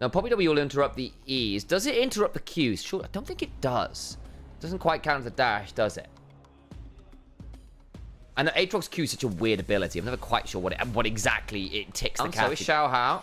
Now, Poppy W will interrupt the E's. Does it interrupt the Q's? Sure, I don't think it does. It doesn't quite count as a dash, does it? And the Aatrox Q is such a weird ability. I'm never quite sure what exactly it ticks the cat. So it's Xiao Hao.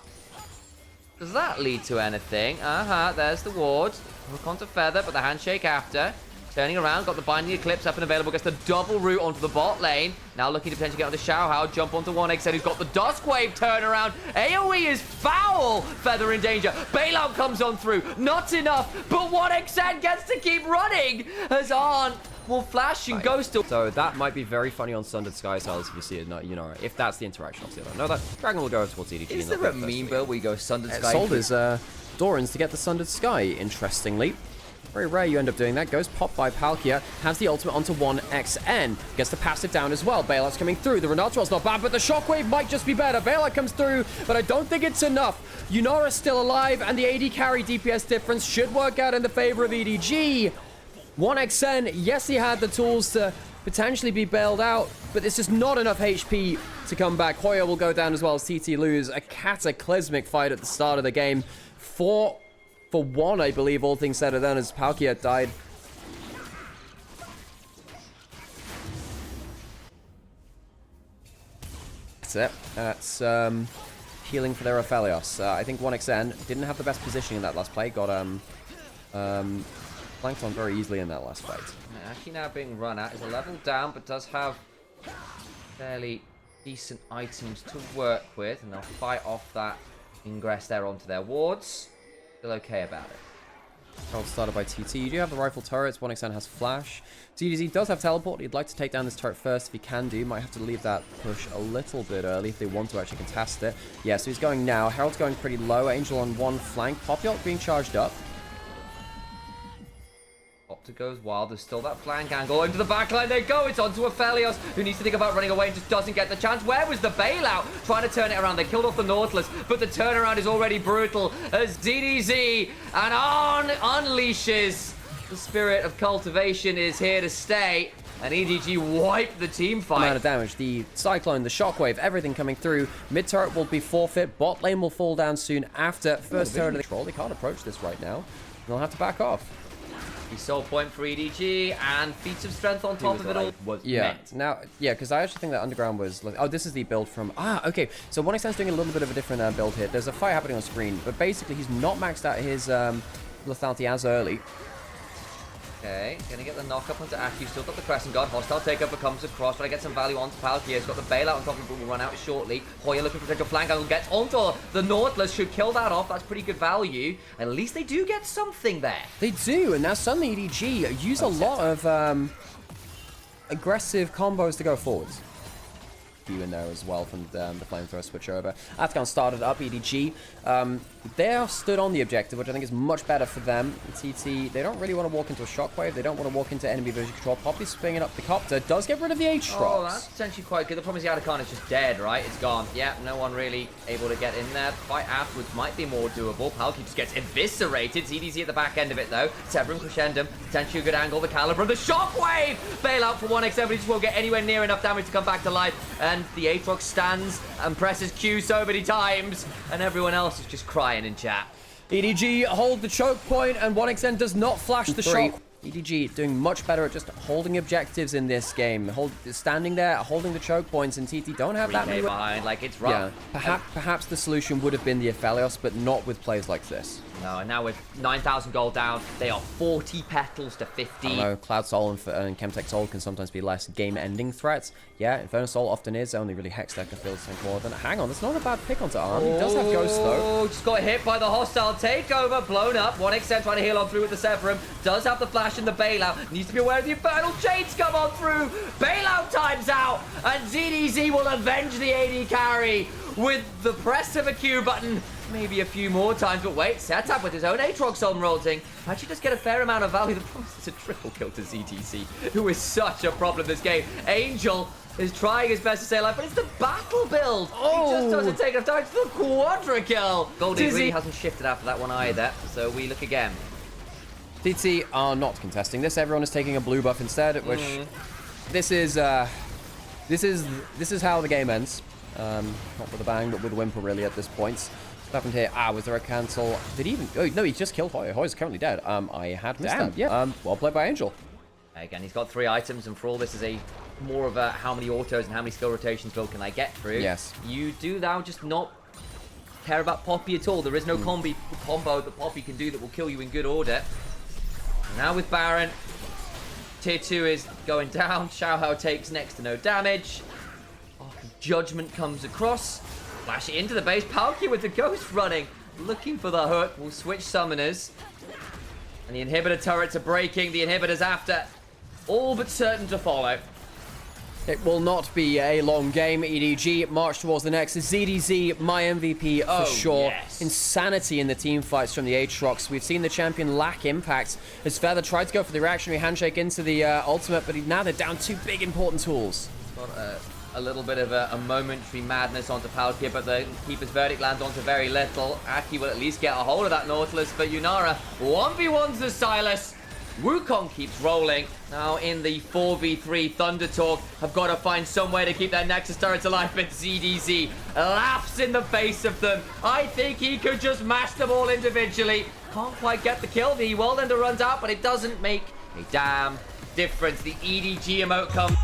Does that lead to anything? There's the ward. Hook onto Feather, but the handshake after. Turning around, got the Binding Eclipse up and available. Gets the double route onto the bot lane. Now looking to potentially get on the Xiao Hao. Jump onto 1xN, who's got the Duskwave turnaround. AoE is foul. Feather in danger. Bailout comes on through. Not enough, but 1xN gets to keep running. As Arn will flash and ghost. So that might be very funny on Sundered Sky Styles if you see it. You know, if that's the interaction. Obviously, I don't know that. Dragon will go towards EDG. Is there a meme build where you go Sundered Sky? Sold is Doran's to get the Sundered Sky, interestingly. Very rare you end up doing that. Goes popped by Palkia. Has the ultimate onto 1xN. Gets the passive down as well. Bailout's coming through. The Renatro's not bad, but the Shockwave might just be better. Bailout comes through, but I don't think it's enough. Yunora's still alive, and the AD carry DPS difference should work out in the favor of EDG. 1xN, yes, he had the tools to potentially be bailed out, but this is not enough HP to come back. Hoya will go down as well as TT lose. A cataclysmic fight at the start of the game. 4-for-1, I believe, all things said and done, as Palkia died. That's it. That's healing for their Aphelios. I think 1xN didn't have the best positioning in that last play. Got flanked on very easily in that last fight. Actually now being run at is a level down, but does have fairly decent items to work with, and they'll fight off that ingress there onto their wards. Feel okay about it. Control started by TT. You do have the rifle turrets. 1xN has flash. DDZ does have teleport. He'd like to take down this turret first if he can do. Might have to leave that push a little bit early if they want to actually contest it. Yeah, so he's going now. Herald's going pretty low. Angel on one flank. Poppyot being charged up. Opta goes wild. There's still that flank angle. Into the backline they go. It's onto Aphelios, who needs to think about running away and just doesn't get the chance. Where was the bailout? Trying to turn it around. They killed off the Nautilus, but the turnaround is already brutal as DDZ and Arn unleashes. The spirit of cultivation is here to stay, and EDG wiped the team fight. Amount of damage. The Cyclone, the Shockwave, everything coming through. Mid turret will be forfeit. Bot lane will fall down soon after. First turret of the control. They can't approach this right now. They'll have to back off. The soul point for EDG and feats of strength on top of it all was meant. Now, yeah, because I actually think that Underground was... Oh, this is the build from... Okay. So 1xN's doing a little bit of a different build here. There's a fight happening on screen, but basically he's not maxed out his lethality as early. Okay, gonna get the knock up onto Aki. Still got the Crescent Guard. Hostile takeover comes across, trying to get some value onto Palkia. He's got the bailout on top of him, but will run out shortly. Hoya looking for potential flank angle, gets onto the Nautilus, should kill that off. That's pretty good value. At least they do get something there. They do, and now suddenly EDG use a lot of aggressive combos to go forwards. In there as well from the flamethrower switch over. Atkan started up EDG. They are stood on the objective, which I think is much better for them. TT, they don't really want to walk into a shockwave. They don't want to walk into enemy vision control. Poppy's spinning up the copter. Does get rid of the Aatrox. Oh, that's potentially quite good. The problem is the Atkan is just dead, right? It's gone. Yeah, no one really able to get in there. The fight afterwards might be more doable. Palkia just gets eviscerated. It's EDZ at the back end of it, though. Severum Crescendum. Potentially a good angle. The Caliber. The Shockwave! Bailout for 1xN, but he just won't get anywhere near enough damage to come back to life. And the Aatrox stands and presses Q so many times, and everyone else is just crying in chat. EDG hold the choke point, and 1xN does not flash the shock. EDG doing much better at just holding objectives in this game. Standing there, holding the choke points, and TT don't have that many behind, like it's rough. Yeah, perhaps the solution would have been the Aphelios, but not with plays like this. No, and now with 9,000 gold down, they are 40 petals to 50. I don't know, Cloud Soul and Chemtech Soul can sometimes be less game-ending threats. Yeah, Inferno Soul often is, only really Hextech feels like more than... Hang on, that's not a bad pick onto Arm. He does have Ghost, though. Just got hit by the hostile takeover, blown up. 1xN trying to heal on through with the Severum. Does have the flash and the bailout. Needs to be aware of the Infernal Chains come on through. Bailout time's out, and ZDZ will avenge the AD carry with the press of a Q button. Maybe a few more times, but wait, setup with his own Aatrox on rolling. Actually just get a fair amount of value. The problem is it's a triple kill to ZTC, who is such a problem this game. Angel is trying his best to stay alive, but it's the battle build. He just doesn't take enough time to the quadra kill. Goldie really hasn't shifted after that one either, so we look again. TT are not contesting this. Everyone is taking a blue buff instead, which this is how the game ends. Not with a bang, but with a whimper really at this point. What happened here? Was there a cancel? Did he even... Oh, no, he just killed Hoy. Hoy's currently dead. I had missed that. Yeah. Well played by Angel. Again, he's got 3 items, and for all this is a more of a how many autos and how many skill rotations build can I get through. Yes. You do now just not care about Poppy at all. There is no combo that Poppy can do that will kill you in good order. Now with Baron, tier 2 is going down. Xiaohao takes next to no damage. Judgment comes across. Flash it into the base. Palkia with the ghost running. Looking for the hook. We'll switch summoners. And the inhibitor turrets are breaking. The inhibitors after. All but certain to follow. It will not be a long game. EDG march towards the next. ZDZ, my MVP for sure. Yes. Insanity in the team fights from the Aatrox. We've seen the champion lack impact. As Feather tried to go for the reactionary handshake into the ultimate, but now they're down 2 big important tools. Got a little bit of a momentary madness onto Palkia, but the Keeper's Verdict lands onto very little. Aki will at least get a hold of that Nautilus, but Yunara 1v1s the Silas. Wukong keeps rolling. Now in the 4v3 Thunder Talk, have got to find some way to keep their Nexus turrets alive, but ZDZ laughs in the face of them. I think he could just mash them all individually. Can't quite get the kill. The Whirlwind runs out, but it doesn't make a damn difference. The EDG emote comes.